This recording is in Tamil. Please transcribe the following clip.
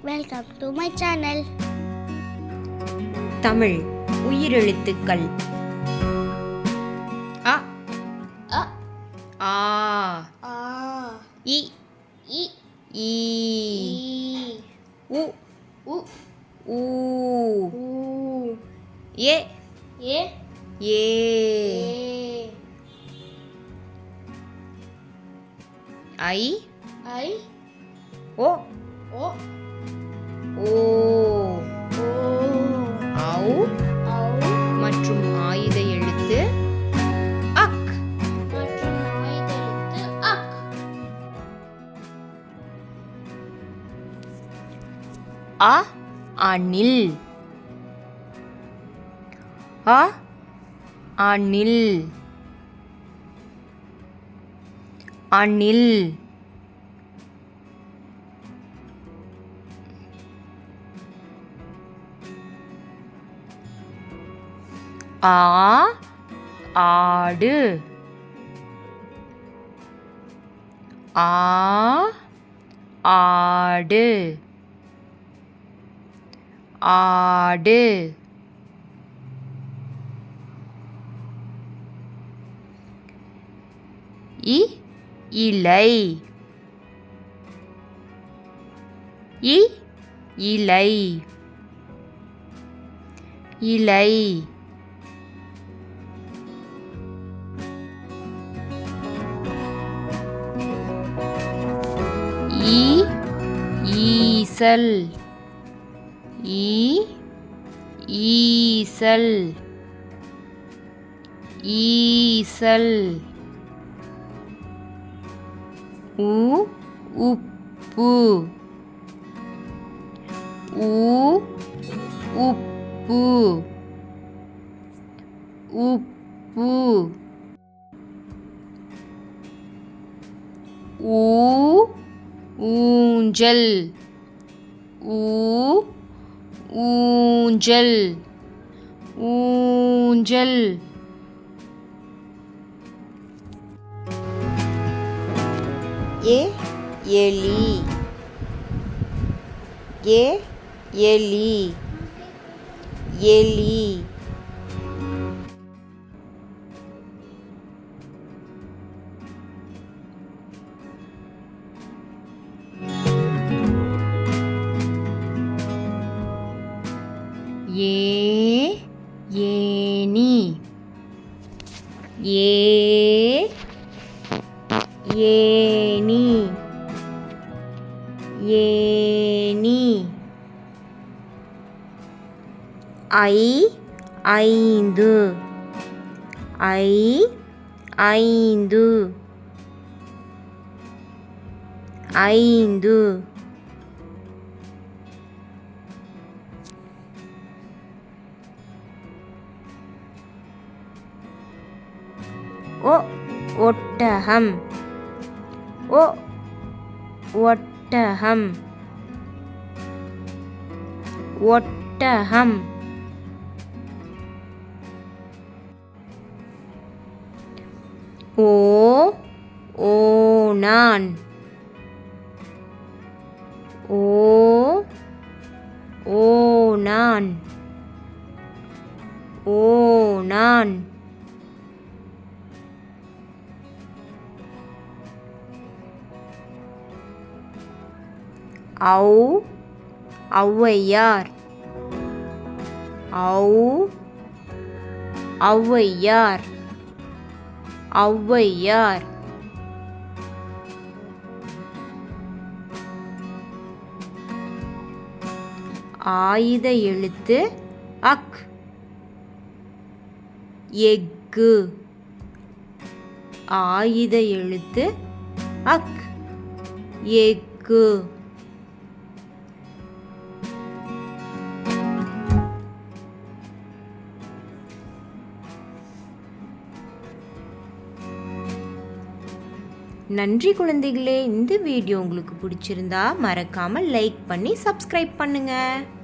Welcome to my channel. Tamil உயிரெழுத்துக்கள் அ A ah A E I E E உ U who U A E A E I I O O O O ஔ Au மற்றும் ஆயுத எழுத்து அக் மற்றும் ஆயுதெழுத்து அக். அ அணில் அ அணில் அணில் ஆ ஆடு ஆ ஆடு ஆடு இலை இலை இலை ஈசல் ஈசல் ஈசல் உப்பு உப்பு உப்பு ஊஞ்சல் ஊஞ்சல் ஊஞ்சல் எலி எலி எலி ஏனி ஏனி ஏனி ஐந்து ஐந்து ஐந்து ஒட்டகம் ஒட்டகம் ஒட்டகம் ஓணான் ஓணான் ஓணான் ஔவையார் ஔவையார் ஔவையார் ஆயுத எழுத்து அக் எக்கு ஆயுத எழுத்து அக் எக்கு நன்றி குழந்தைகளே. இந்த வீடியோ உங்களுக்கு பிடிச்சிருந்தா மறக்காமல் லைக் பண்ணி சப்ஸ்கிரைப் பண்ணுங்க.